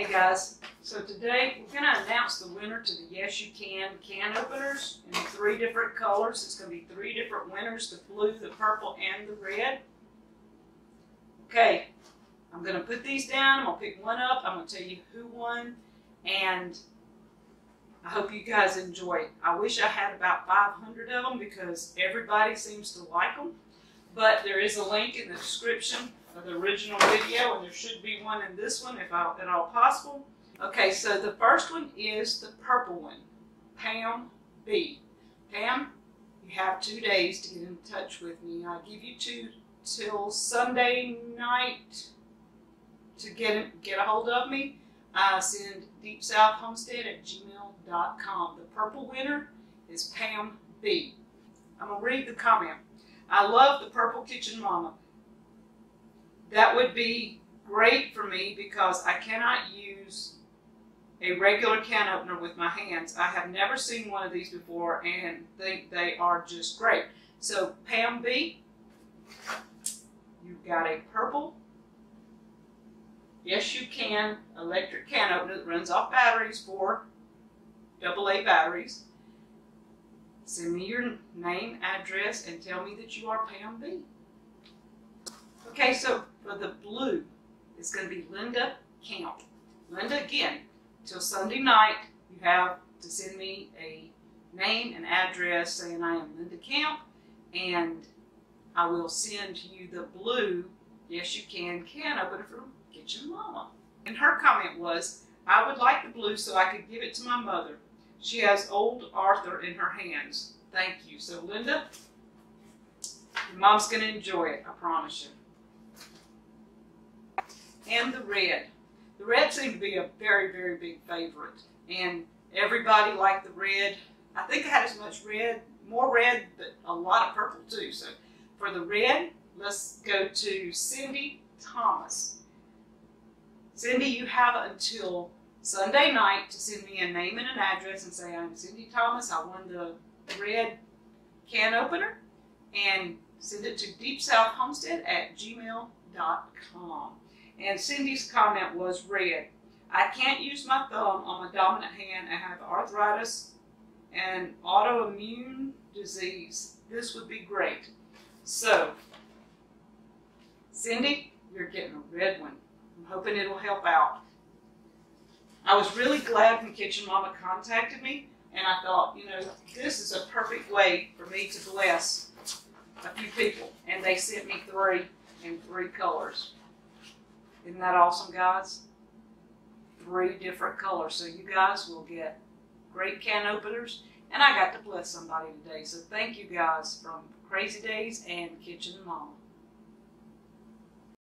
Hey guys, so today we're going to announce the winner to the Yes You can openers in 3 different colors. It's going to be 3 different winners, the blue, the purple, and the red. Okay, I'm going to put these down. I'm going to pick one up. I'm going to tell you who won, and I hope you guys enjoy it. I wish I had about 500 of them because everybody seems to like them, but there is a link in the description of the original video, and there should be one in this one if at all possible. Okay, so the first one is the purple one, Pam B. Pam, you have 2 days to get in touch with me. I'll give you till Sunday night to get a hold of me. Send deepsouthhomestead@gmail.com. The purple winner is Pam B. I'm going to read the comment. I love the purple kitchen mama. That would be great for me because I cannot use a regular can opener with my hands. I have never seen one of these before and think they are just great. So Pam B, you've got a purple Yes You Can electric can opener that runs off batteries, 4 AA batteries. Send me your name, address, and tell me that you are Pam B. Okay, so for the blue, it's going to be Linda Camp. Linda, again, till Sunday night, you have to send me a name and address saying I am Linda Camp, and I will send you the blue Yes You Can opener from Kitchen Mama. And her comment was, I would like the blue so I could give it to my mother. She has old Arthur in her hands. Thank you. So Linda, your mom's going to enjoy it, I promise you. And the red. The red seemed to be a very, very big favorite. And everybody liked the red. I think I had as much red, more red, but a lot of purple too. So for the red, let's go to Cindy Thomas. Cindy, you have until Sunday night to send me a name and an address and say, I'm Cindy Thomas, I won the red can opener, and send it to deepsouthhomestead@gmail.com. And Cindy's comment was red. I can't use my thumb on my dominant hand. I have arthritis and autoimmune disease. This would be great. So, Cindy, you're getting a red one. I'm hoping it'll help out. I was really glad when Kitchen Mama contacted me, and I thought, you know, this is a perfect way for me to bless a few people. And they sent me 3 in 3 colors. Isn't that awesome, guys? 3 different colors. So you guys will get great can openers. And I got to bless somebody today. So thank you guys from Crazy Days and Kitchen Mama.